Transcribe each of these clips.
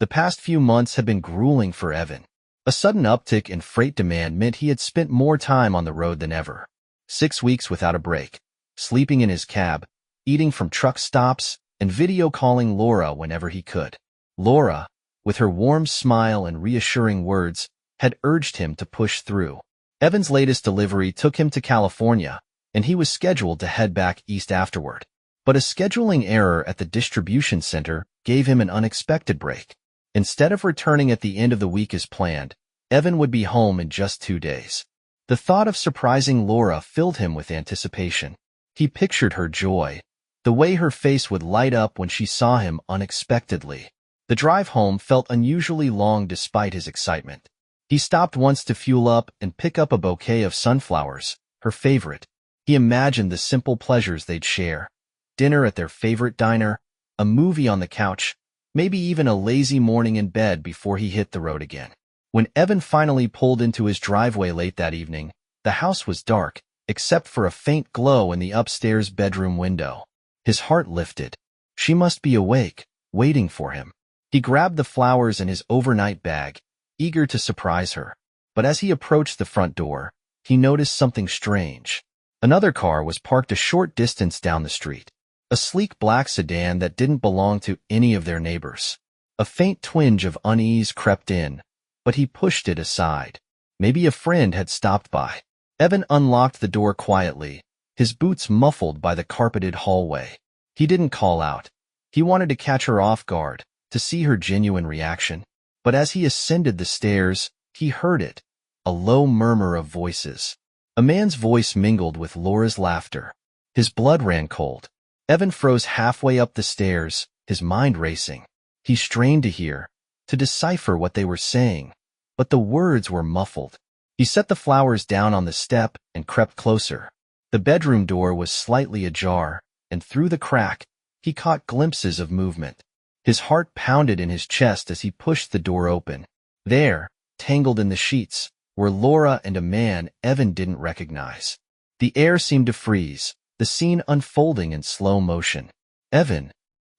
The past few months had been grueling for Evan. A sudden uptick in freight demand meant he had spent more time on the road than ever. 6 weeks without a break, sleeping in his cab, eating from truck stops, and video calling Laura whenever he could. Laura, with her warm smile and reassuring words, had urged him to push through. Evan's latest delivery took him to California, and he was scheduled to head back east afterward. But a scheduling error at the distribution center gave him an unexpected break. Instead of returning at the end of the week as planned, Evan would be home in just 2 days. The thought of surprising Laura filled him with anticipation. He pictured her joy, the way her face would light up when she saw him unexpectedly. The drive home felt unusually long despite his excitement. He stopped once to fuel up and pick up a bouquet of sunflowers, her favorite. He imagined the simple pleasures they'd share. Dinner at their favorite diner, a movie on the couch, maybe even a lazy morning in bed before he hit the road again. When Evan finally pulled into his driveway late that evening, the house was dark, except for a faint glow in the upstairs bedroom window. His heart lifted. She must be awake, waiting for him. He grabbed the flowers in his overnight bag, eager to surprise her. But as he approached the front door, he noticed something strange. Another car was parked a short distance down the street. A sleek black sedan that didn't belong to any of their neighbors. A faint twinge of unease crept in, but he pushed it aside. Maybe a friend had stopped by. Evan unlocked the door quietly, his boots muffled by the carpeted hallway. He didn't call out. He wanted to catch her off guard, to see her genuine reaction. But as he ascended the stairs, he heard it, a low murmur of voices. A man's voice mingled with Laura's laughter. His blood ran cold. Evan froze halfway up the stairs, his mind racing. He strained to hear, to decipher what they were saying, but the words were muffled. He set the flowers down on the step and crept closer. The bedroom door was slightly ajar, and through the crack, he caught glimpses of movement. His heart pounded in his chest as he pushed the door open. There, tangled in the sheets, were Laura and a man Evan didn't recognize. The air seemed to freeze, the scene unfolding in slow motion. Evan,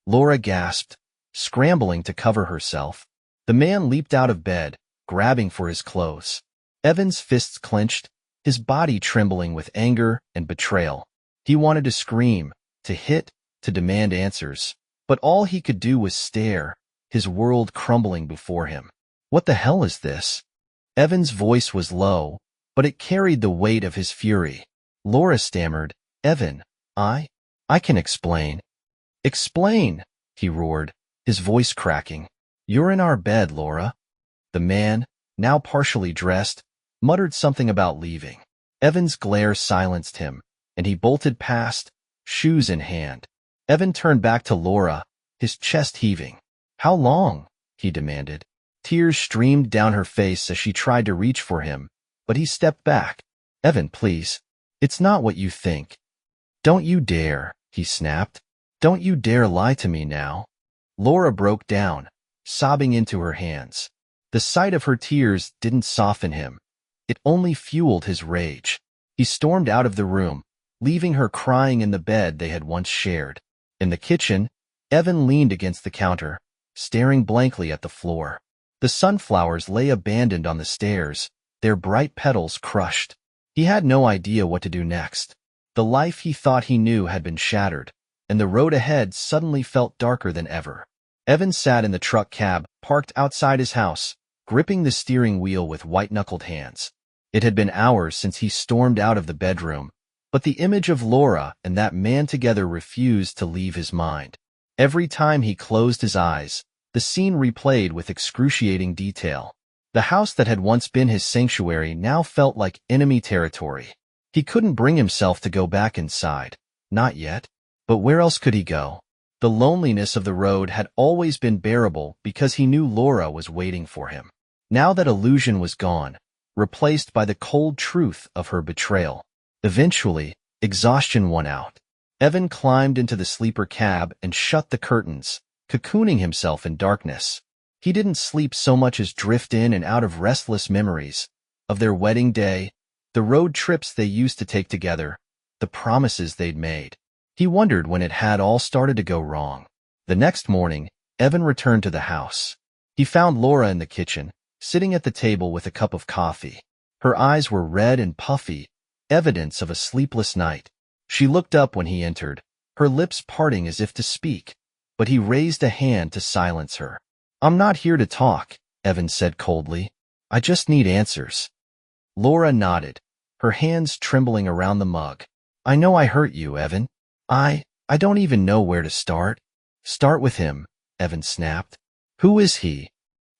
Laura gasped, scrambling to cover herself. The man leaped out of bed, grabbing for his clothes. Evan's fists clenched, his body trembling with anger and betrayal. He wanted to scream, to hit, to demand answers, but all he could do was stare, his world crumbling before him. What the hell is this? Evan's voice was low, but it carried the weight of his fury. Laura stammered, Evan, I can explain. Explain, he roared, his voice cracking. You're in our bed, Laura. The man, now partially dressed, muttered something about leaving. Evan's glare silenced him, and he bolted past, shoes in hand. Evan turned back to Laura, his chest heaving. How long? He demanded. Tears streamed down her face as she tried to reach for him, but he stepped back. Evan, please. It's not what you think. Don't you dare, he snapped. Don't you dare lie to me now. Laura broke down, sobbing into her hands. The sight of her tears didn't soften him. It only fueled his rage. He stormed out of the room, leaving her crying in the bed they had once shared. In the kitchen, Evan leaned against the counter, staring blankly at the floor. The sunflowers lay abandoned on the stairs, their bright petals crushed. He had no idea what to do next. The life he thought he knew had been shattered, and the road ahead suddenly felt darker than ever. Evan sat in the truck cab, parked outside his house, gripping the steering wheel with white-knuckled hands. It had been hours since he stormed out of the bedroom, but the image of Laura and that man together refused to leave his mind. Every time he closed his eyes, the scene replayed with excruciating detail. The house that had once been his sanctuary now felt like enemy territory. He couldn't bring himself to go back inside. Not yet. But where else could he go? The loneliness of the road had always been bearable because he knew Laura was waiting for him. Now that illusion was gone, replaced by the cold truth of her betrayal. Eventually, exhaustion won out. Evan climbed into the sleeper cab and shut the curtains, cocooning himself in darkness. He didn't sleep so much as drift in and out of restless memories of their wedding day, the road trips they used to take together, the promises they'd made. He wondered when it had all started to go wrong. The next morning, Evan returned to the house. He found Laura in the kitchen, sitting at the table with a cup of coffee. Her eyes were red and puffy, evidence of a sleepless night. She looked up when he entered, her lips parting as if to speak, but he raised a hand to silence her. "I'm not here to talk," Evan said coldly. "I just need answers." Laura nodded, her hands trembling around the mug. "I know I hurt you, Evan. I don't even know where to start." "Start with him," Evan snapped. "Who is he?"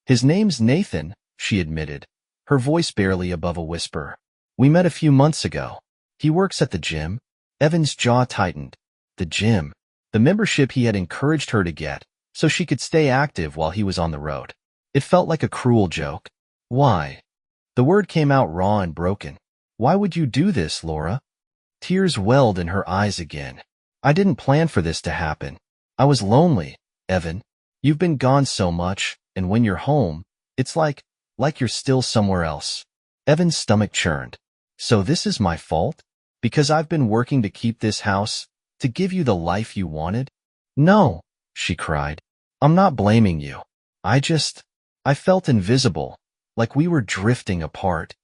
"His name's Nathan," she admitted, her voice barely above a whisper. "We met a few months ago. He works at the gym." Evan's jaw tightened. The gym. The membership he had encouraged her to get, so she could stay active while he was on the road. It felt like a cruel joke. "Why?" The word came out raw and broken. "Why would you do this, Laura?" Tears welled in her eyes again. "I didn't plan for this to happen. I was lonely, Evan. You've been gone so much, and when you're home, it's like you're still somewhere else." Evan's stomach churned. "So this is my fault? Because I've been working to keep this house, to give you the life you wanted?" "No," she cried. "I'm not blaming you. I felt invisible, like we were drifting apart."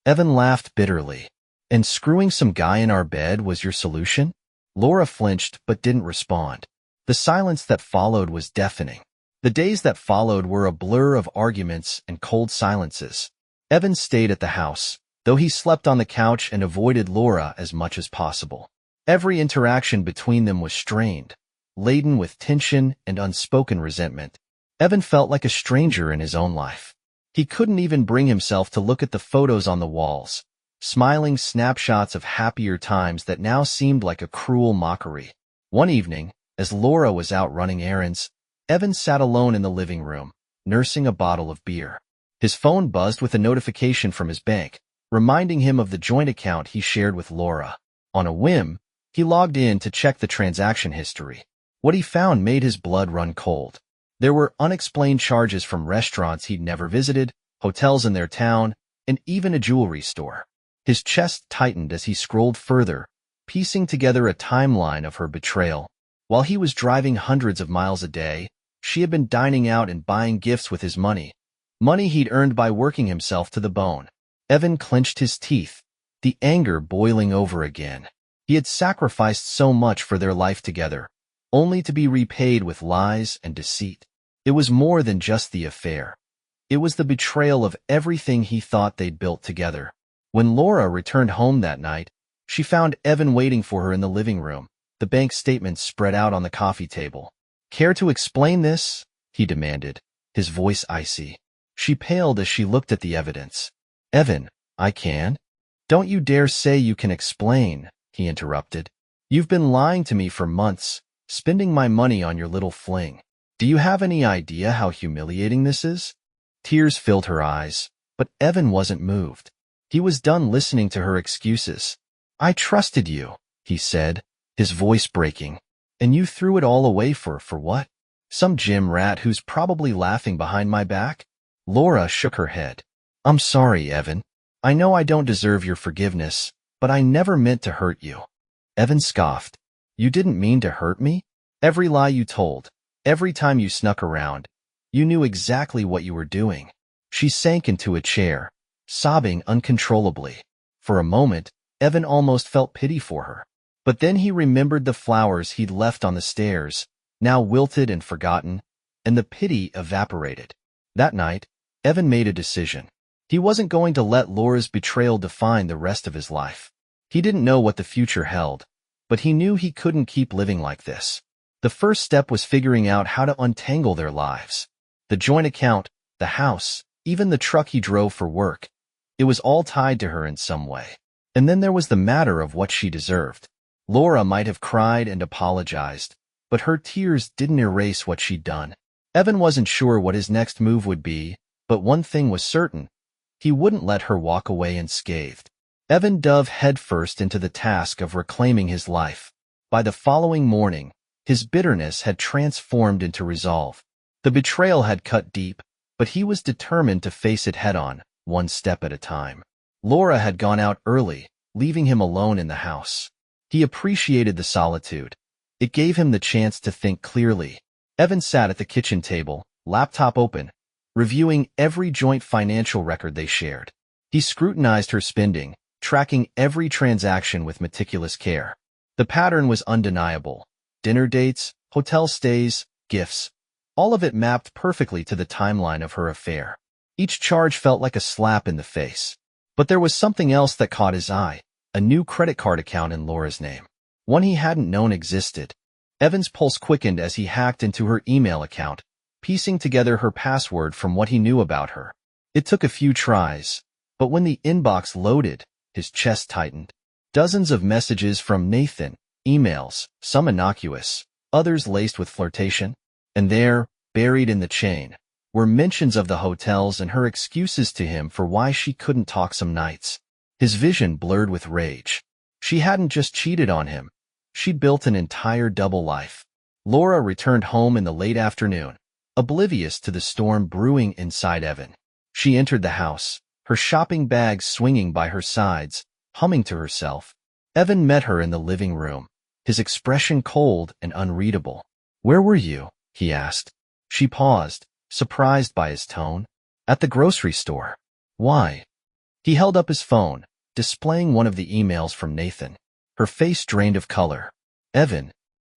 Evan laughed bitterly. "And screwing some guy in our bed was your solution?" Laura flinched but didn't respond. The silence that followed was deafening. The days that followed were a blur of arguments and cold silences. Evan stayed at the house, though he slept on the couch and avoided Laura as much as possible. Every interaction between them was strained, laden with tension and unspoken resentment. Evan felt like a stranger in his own life. He couldn't even bring himself to look at the photos on the walls, smiling snapshots of happier times that now seemed like a cruel mockery. One evening, as Laura was out running errands, Evan sat alone in the living room, nursing a bottle of beer. His phone buzzed with a notification from his bank, reminding him of the joint account he shared with Laura. On a whim, he logged in to check the transaction history. What he found made his blood run cold. There were unexplained charges from restaurants he'd never visited, hotels in their town, and even a jewelry store. His chest tightened as he scrolled further, piecing together a timeline of her betrayal. While he was driving hundreds of miles a day, she had been dining out and buying gifts with his money he'd earned by working himself to the bone. Evan clenched his teeth, the anger boiling over again. He had sacrificed so much for their life together, only to be repaid with lies and deceit. It was more than just the affair. It was the betrayal of everything he thought they'd built together. When Laura returned home that night, she found Evan waiting for her in the living room, the bank statements spread out on the coffee table. "Care to explain this?" he demanded, his voice icy. She paled as she looked at the evidence. "Evan, I can." "Don't you dare say you can explain," he interrupted. "You've been lying to me for months, spending my money on your little fling. Do you have any idea how humiliating this is?" Tears filled her eyes, but Evan wasn't moved. He was done listening to her excuses. "I trusted you," he said, his voice breaking. "And you threw it all away for what? Some gym rat who's probably laughing behind my back?" Laura shook her head. "I'm sorry, Evan. I know I don't deserve your forgiveness, but I never meant to hurt you." Evan scoffed. "You didn't mean to hurt me? Every lie you told, every time you snuck around, you knew exactly what you were doing." She sank into a chair, sobbing uncontrollably. For a moment, Evan almost felt pity for her. But then he remembered the flowers he'd left on the stairs, now wilted and forgotten, and the pity evaporated. That night, Evan made a decision. He wasn't going to let Laura's betrayal define the rest of his life. He didn't know what the future held, but he knew he couldn't keep living like this. The first step was figuring out how to untangle their lives. The joint account, the house, even the truck he drove for work. It was all tied to her in some way. And then there was the matter of what she deserved. Laura might have cried and apologized, but her tears didn't erase what she'd done. Evan wasn't sure what his next move would be, but one thing was certain. He wouldn't let her walk away unscathed. Evan dove headfirst into the task of reclaiming his life. By the following morning, his bitterness had transformed into resolve. The betrayal had cut deep, but he was determined to face it head-on, one step at a time. Laura had gone out early, leaving him alone in the house. He appreciated the solitude. It gave him the chance to think clearly. Evan sat at the kitchen table, laptop open, reviewing every joint financial record they shared. He scrutinized her spending, tracking every transaction with meticulous care. The pattern was undeniable. Dinner dates, hotel stays, gifts. All of it mapped perfectly to the timeline of her affair. Each charge felt like a slap in the face. But there was something else that caught his eye, a new credit card account in Laura's name. One he hadn't known existed. Evan's pulse quickened as he hacked into her email account, piecing together her password from what he knew about her. It took a few tries, but when the inbox loaded, his chest tightened. Dozens of messages from Nathan, emails, some innocuous, others laced with flirtation. And there, buried in the chain, were mentions of the hotels and her excuses to him for why she couldn't talk some nights. His vision blurred with rage. She hadn't just cheated on him. She'd built an entire double life. Laura returned home in the late afternoon, oblivious to the storm brewing inside Evan. She entered the house, her shopping bags swinging by her sides, humming to herself. Evan met her in the living room, his expression cold and unreadable. "Where were you?" he asked. She paused, surprised by his tone. "At the grocery store." "Why?" He held up his phone, displaying one of the emails from Nathan. Her face drained of color. "Evan,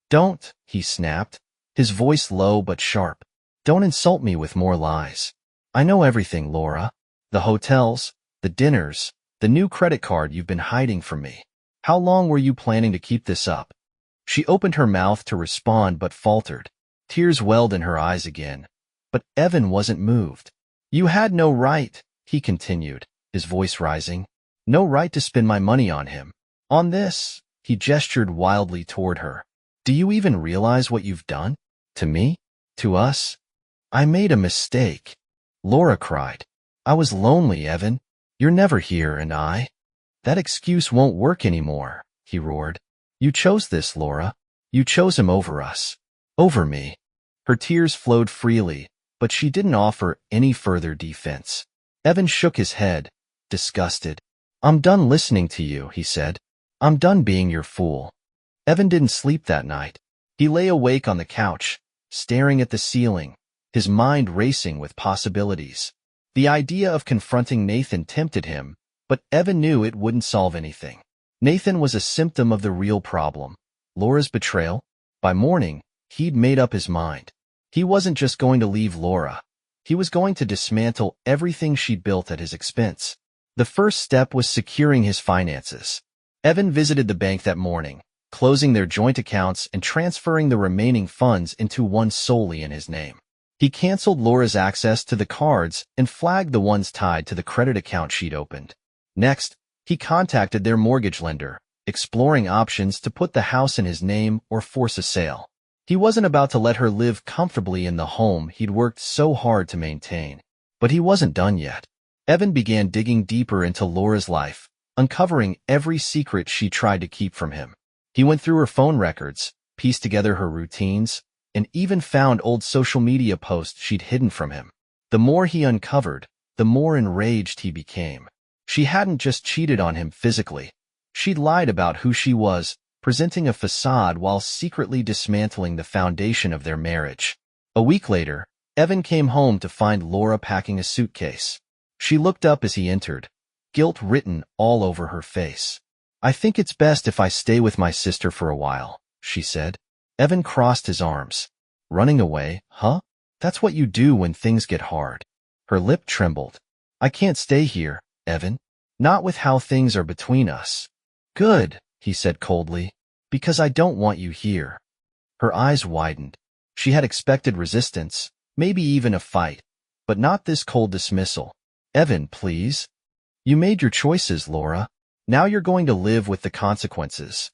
don't," he snapped, his voice low but sharp. "Don't insult me with more lies. I know everything, Laura. The hotels, the dinners, the new credit card you've been hiding from me. How long were you planning to keep this up?" She opened her mouth to respond but faltered. Tears welled in her eyes again. But Evan wasn't moved. "You had no right," he continued, his voice rising. "No right to spend my money on him. On this," he gestured wildly toward her. "Do you even realize what you've done? To me? To us? I made a mistake." Laura cried. "I was lonely, Evan. You're never here, and I—" "That excuse won't work anymore," he roared. "You chose this, Laura. You chose him over us. Over me." Her tears flowed freely, but she didn't offer any further defense. Evan shook his head, disgusted. "I'm done listening to you," he said. "I'm done being your fool." Evan didn't sleep that night. He lay awake on the couch, staring at the ceiling, his mind racing with possibilities. The idea of confronting Nathan tempted him, but Evan knew it wouldn't solve anything. Nathan was a symptom of the real problem, Laura's betrayal. By morning, he'd made up his mind. He wasn't just going to leave Laura. He was going to dismantle everything she'd built at his expense. The first step was securing his finances. Evan visited the bank that morning, closing their joint accounts and transferring the remaining funds into one solely in his name. He canceled Laura's access to the cards and flagged the ones tied to the credit account she'd opened. Next, he contacted their mortgage lender, exploring options to put the house in his name or force a sale. He wasn't about to let her live comfortably in the home he'd worked so hard to maintain. But he wasn't done yet. Evan began digging deeper into Laura's life, uncovering every secret she tried to keep from him. He went through her phone records, pieced together her routines, and even found old social media posts she'd hidden from him. The more he uncovered, the more enraged he became. She hadn't just cheated on him physically. She'd lied about who she was, presenting a facade while secretly dismantling the foundation of their marriage. A week later, Evan came home to find Laura packing a suitcase. She looked up as he entered, guilt written all over her face. "I think it's best if I stay with my sister for a while," she said. Evan crossed his arms. "Running away, huh? That's what you do when things get hard." Her lip trembled. "I can't stay here, Evan. Not with how things are between us." "Good," he said coldly, "because I don't want you here." Her eyes widened. She had expected resistance, maybe even a fight, but not this cold dismissal. "Evan, please. You made your choices, Laura. Now you're going to live with the consequences."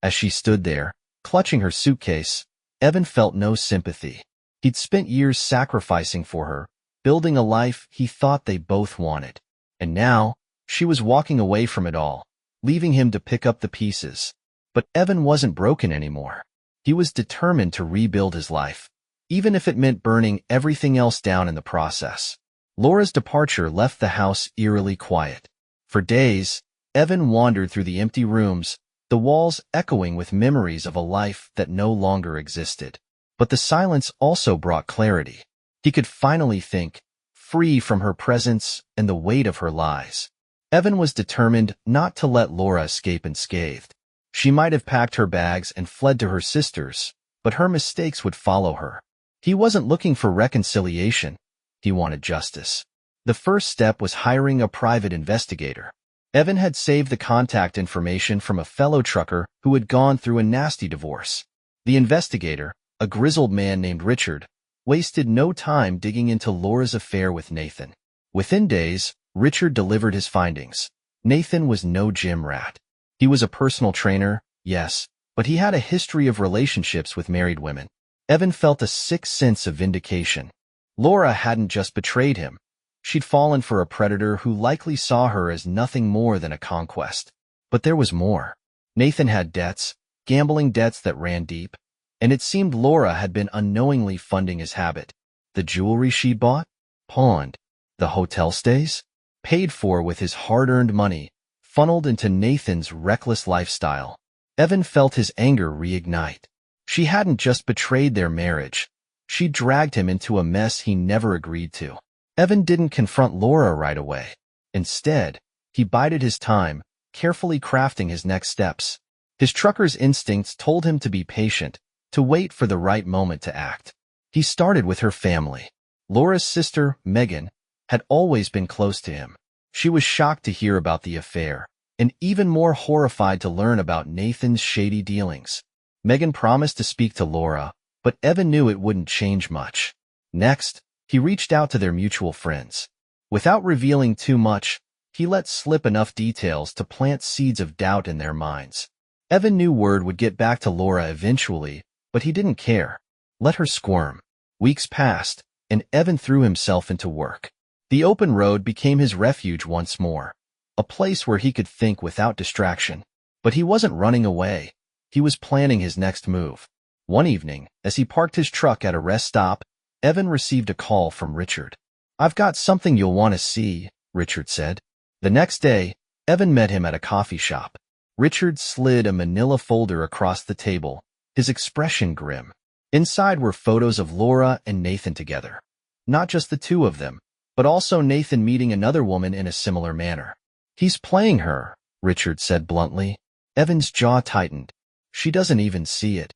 As she stood there, clutching her suitcase, Evan felt no sympathy. He'd spent years sacrificing for her, building a life he thought they both wanted. And now, she was walking away from it all, leaving him to pick up the pieces. But Evan wasn't broken anymore. He was determined to rebuild his life, even if it meant burning everything else down in the process. Laura's departure left the house eerily quiet. For days, Evan wandered through the empty rooms, the walls echoing with memories of a life that no longer existed. But the silence also brought clarity. He could finally think, free from her presence and the weight of her lies. Evan was determined not to let Laura escape unscathed. She might have packed her bags and fled to her sister's, but her mistakes would follow her. He wasn't looking for reconciliation. He wanted justice. The first step was hiring a private investigator. Evan had saved the contact information from a fellow trucker who had gone through a nasty divorce. The investigator, a grizzled man named Richard, wasted no time digging into Laura's affair with Nathan. Within days, Richard delivered his findings. Nathan was no gym rat. He was a personal trainer, yes, but he had a history of relationships with married women. Evan felt a sick sense of vindication. Laura hadn't just betrayed him. She'd fallen for a predator who likely saw her as nothing more than a conquest. But there was more. Nathan had debts, gambling debts that ran deep, and it seemed Laura had been unknowingly funding his habit. The jewelry she bought? Pawned. The hotel stays? Paid for with his hard-earned money, funneled into Nathan's reckless lifestyle. Evan felt his anger reignite. She hadn't just betrayed their marriage. She dragged him into a mess he never agreed to. Evan didn't confront Laura right away. Instead, he bided his time, carefully crafting his next steps. His trucker's instincts told him to be patient, to wait for the right moment to act. He started with her family. Laura's sister, Megan, had always been close to him. She was shocked to hear about the affair, and even more horrified to learn about Nathan's shady dealings. Megan promised to speak to Laura, but Evan knew it wouldn't change much. Next, he reached out to their mutual friends. Without revealing too much, he let slip enough details to plant seeds of doubt in their minds. Evan knew word would get back to Laura eventually, but he didn't care. Let her squirm. Weeks passed, and Evan threw himself into work. The open road became his refuge once more, a place where he could think without distraction. But he wasn't running away. He was planning his next move. One evening, as he parked his truck at a rest stop, Evan received a call from Richard. "I've got something you'll want to see," Richard said. The next day, Evan met him at a coffee shop. Richard slid a manila folder across the table, his expression grim. Inside were photos of Laura and Nathan together. Not just the two of them, but also Nathan meeting another woman in a similar manner. "He's playing her," Richard said bluntly. Evan's jaw tightened. "She doesn't even see it."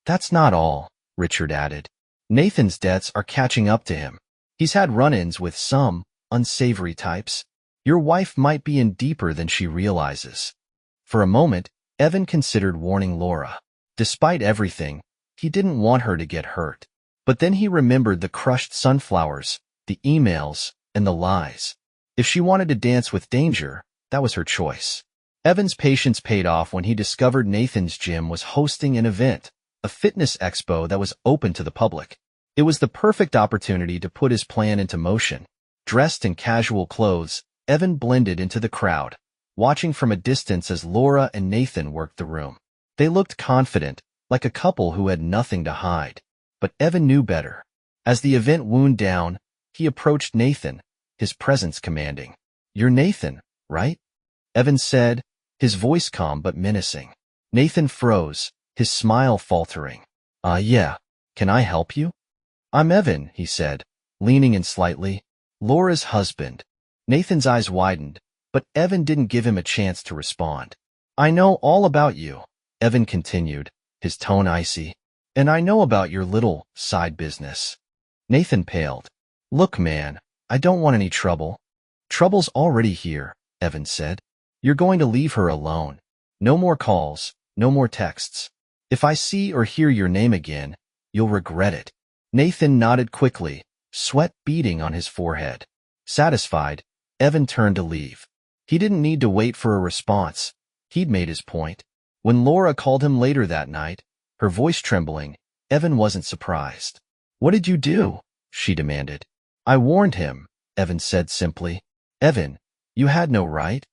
"That's not all," Richard added. "Nathan's debts are catching up to him. He's had run-ins with some unsavory types. Your wife might be in deeper than she realizes." For a moment, Evan considered warning Laura. Despite everything, he didn't want her to get hurt. But then he remembered the crushed sunflowers, the emails, and the lies. If she wanted to dance with danger, that was her choice. Evan's patience paid off when he discovered Nathan's gym was hosting an event, a fitness expo that was open to the public. It was the perfect opportunity to put his plan into motion. Dressed in casual clothes, Evan blended into the crowd, watching from a distance as Laura and Nathan worked the room. They looked confident, like a couple who had nothing to hide. But Evan knew better. As the event wound down, he approached Nathan, his presence commanding. "You're Nathan, right?" Evan said, his voice calm but menacing. Nathan froze, his smile faltering. Yeah. Can I help you?" "I'm Evan," he said, leaning in slightly. "Laura's husband." Nathan's eyes widened, but Evan didn't give him a chance to respond. "I know all about you," Evan continued, his tone icy. "And I know about your little side business." Nathan paled. "Look, man, I don't want any trouble." "Trouble's already here," Evan said. "You're going to leave her alone. No more calls, no more texts. If I see or hear your name again, you'll regret it." Nathan nodded quickly, sweat beading on his forehead. Satisfied, Evan turned to leave. He didn't need to wait for a response. He'd made his point. When Laura called him later that night, her voice trembling, Evan wasn't surprised. "What did you do?" she demanded. "I warned him," Evan said simply. "Evan, you had no right."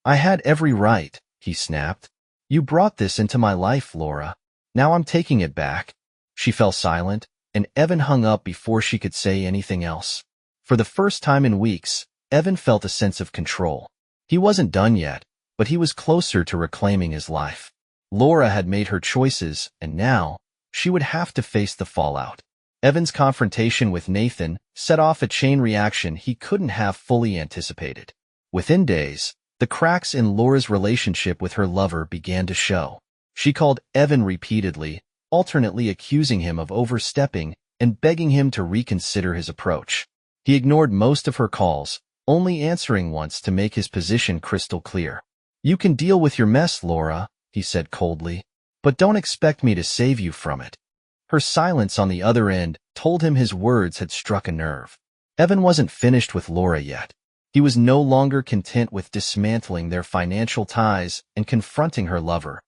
"I had every right," he snapped. "You brought this into my life, Laura. Now I'm taking it back." She fell silent, and Evan hung up before she could say anything else. For the first time in weeks, Evan felt a sense of control. He wasn't done yet, but he was closer to reclaiming his life. Laura had made her choices, and now she would have to face the fallout. Evan's confrontation with Nathan set off a chain reaction he couldn't have fully anticipated. Within days, the cracks in Laura's relationship with her lover began to show. She called Evan repeatedly, alternately accusing him of overstepping and begging him to reconsider his approach. He ignored most of her calls, only answering once to make his position crystal clear. "You can deal with your mess, Laura," he said coldly, "but don't expect me to save you from it." Her silence on the other end told him his words had struck a nerve. Evan wasn't finished with Laura yet. He was no longer content with dismantling their financial ties and confronting her lover.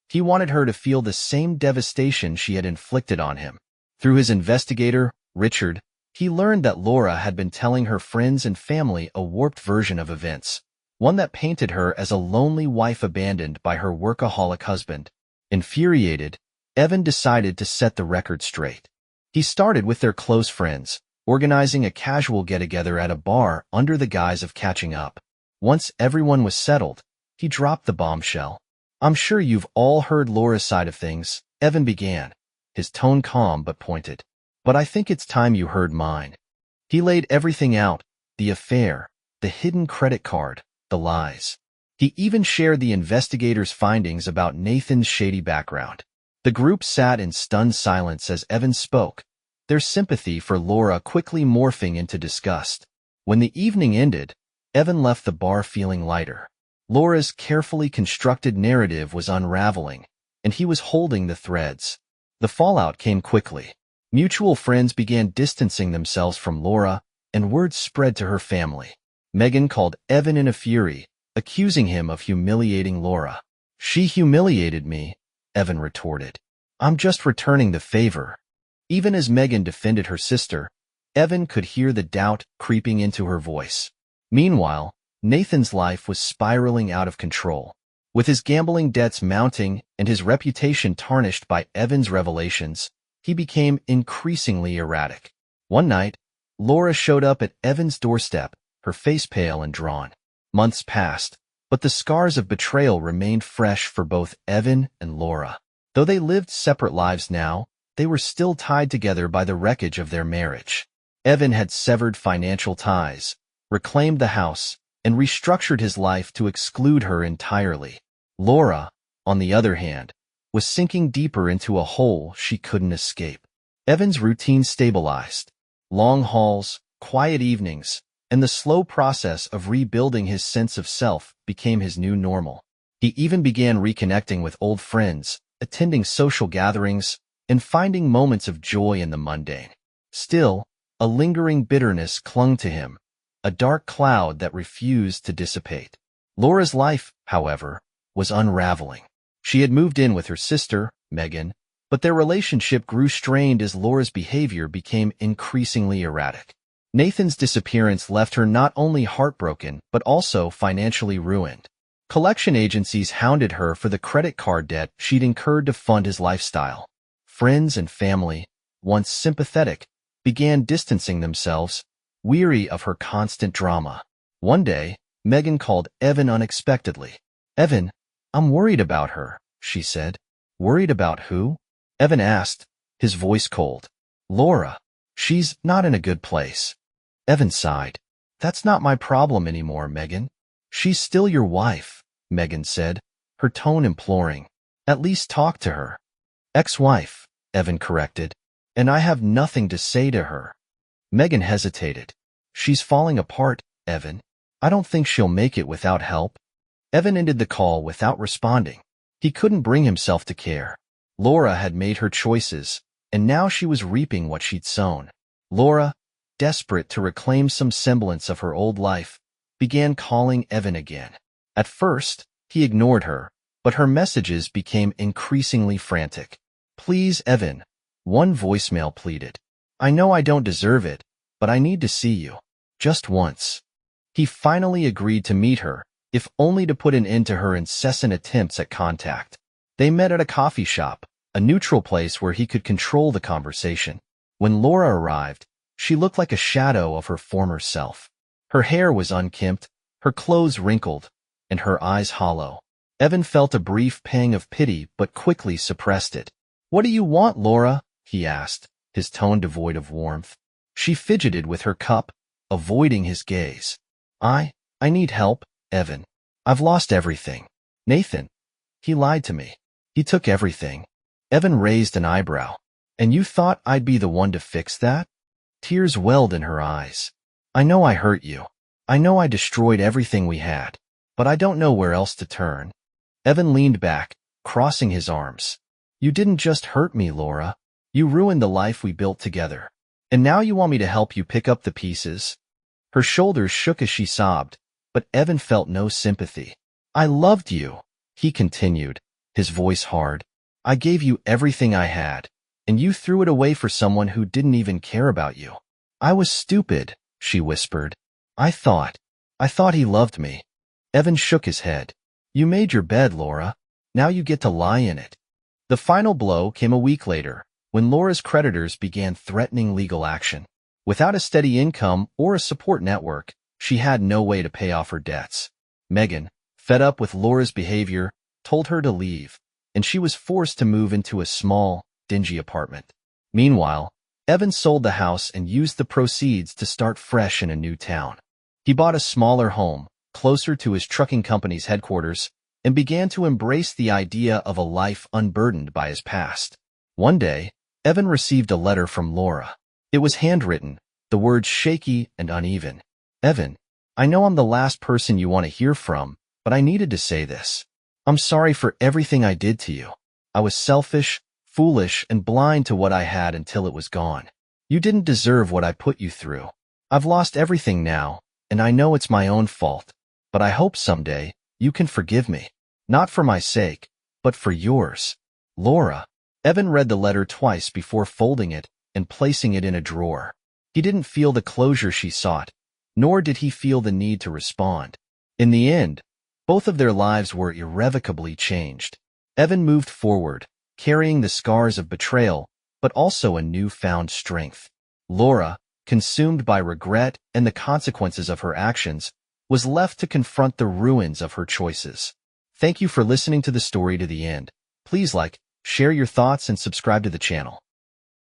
He wanted her to feel the same devastation she had inflicted on him. Through his investigator, Richard, he learned that Laura had been telling her friends and family a warped version of events, one that painted her as a lonely wife abandoned by her workaholic husband. Infuriated, Evan decided to set the record straight. He started with their close friends, organizing a casual get-together at a bar under the guise of catching up. Once everyone was settled, he dropped the bombshell. "I'm sure you've all heard Laura's side of things," Evan began, his tone calm but pointed. "But I think it's time you heard mine." He laid everything out, the affair, the hidden credit card, the lies. He even shared the investigators' findings about Nathan's shady background. The group sat in stunned silence as Evan spoke, their sympathy for Laura quickly morphing into disgust. When the evening ended, Evan left the bar feeling lighter. Laura's carefully constructed narrative was unraveling, and he was holding the threads. The fallout came quickly. Mutual friends began distancing themselves from Laura, and word spread to her family. Megan called Evan in a fury, accusing him of humiliating Laura. "She humiliated me," Evan retorted. "I'm just returning the favor." Even as Megan defended her sister, Evan could hear the doubt creeping into her voice. Meanwhile, Nathan's life was spiraling out of control. With his gambling debts mounting and his reputation tarnished by Evan's revelations, he became increasingly erratic. One night, Laura showed up at Evan's doorstep, her face pale and drawn. Months passed, but the scars of betrayal remained fresh for both Evan and Laura. Though they lived separate lives now, they were still tied together by the wreckage of their marriage. Evan had severed financial ties, reclaimed the house, and restructured his life to exclude her entirely. Laura, on the other hand, was sinking deeper into a hole she couldn't escape. Evan's routine stabilized. Long hauls, quiet evenings, and the slow process of rebuilding his sense of self became his new normal. He even began reconnecting with old friends, attending social gatherings, and finding moments of joy in the mundane. Still, a lingering bitterness clung to him, a dark cloud that refused to dissipate. Laura's life, however, was unraveling. She had moved in with her sister, Megan, but their relationship grew strained as Laura's behavior became increasingly erratic. Nathan's disappearance left her not only heartbroken but also financially ruined. Collection agencies hounded her for the credit card debt she'd incurred to fund his lifestyle. Friends and family, once sympathetic, began distancing themselves, weary of her constant drama. One day, Megan called Evan unexpectedly. "Evan, I'm worried about her," she said. "Worried about who?" Evan asked, his voice cold. "Laura. She's not in a good place." Evan sighed. "That's not my problem anymore, Megan." "She's still your wife," Megan said, her tone imploring. "At least talk to her." "Ex-wife," Evan corrected. "And I have nothing to say to her." Megan hesitated. "She's falling apart, Evan. I don't think she'll make it without help." Evan ended the call without responding. He couldn't bring himself to care. Laura had made her choices, and now she was reaping what she'd sown. Laura, desperate to reclaim some semblance of her old life, began calling Evan again. At first, he ignored her, but her messages became increasingly frantic. "Please, Evan," one voicemail pleaded. "I know I don't deserve it, but I need to see you. Just once." He finally agreed to meet her, if only to put an end to her incessant attempts at contact. They met at a coffee shop, a neutral place where he could control the conversation. When Laura arrived, she looked like a shadow of her former self. Her hair was unkempt, her clothes wrinkled, and her eyes hollow. Evan felt a brief pang of pity but quickly suppressed it. "What do you want, Laura?" he asked, his tone devoid of warmth. She fidgeted with her cup, avoiding his gaze. I need help, Evan. I've lost everything. Nathan. He lied to me. He took everything. Evan raised an eyebrow. And you thought I'd be the one to fix that? Tears welled in her eyes. I know I hurt you. I know I destroyed everything we had. But I don't know where else to turn. Evan leaned back, crossing his arms. You didn't just hurt me, Laura. You ruined the life we built together. And now you want me to help you pick up the pieces? Her shoulders shook as she sobbed, but Evan felt no sympathy. I loved you, he continued, his voice hard. I gave you everything I had, and you threw it away for someone who didn't even care about you. I was stupid, she whispered. I thought he loved me. Evan shook his head. You made your bed, Laura. Now you get to lie in it. The final blow came a week later, when Laura's creditors began threatening legal action. Without a steady income or a support network, she had no way to pay off her debts. Megan, fed up with Laura's behavior, told her to leave, and she was forced to move into a small, dingy apartment. Meanwhile, Evan sold the house and used the proceeds to start fresh in a new town. He bought a smaller home, closer to his trucking company's headquarters, and began to embrace the idea of a life unburdened by his past. One day, Evan received a letter from Laura. It was handwritten, the words shaky and uneven. Evan, I know I'm the last person you want to hear from, but I needed to say this. I'm sorry for everything I did to you. I was selfish, foolish, and blind to what I had until it was gone. You didn't deserve what I put you through. I've lost everything now, and I know it's my own fault, but I hope someday you can forgive me. Not for my sake, but for yours. Laura. Evan read the letter twice before folding it and placing it in a drawer. He didn't feel the closure she sought, nor did he feel the need to respond. In the end, both of their lives were irrevocably changed. Evan moved forward, carrying the scars of betrayal, but also a newfound strength. Laura, consumed by regret and the consequences of her actions, was left to confront the ruins of her choices. Thank you for listening to the story to the end. Please like, share your thoughts, and subscribe to the channel.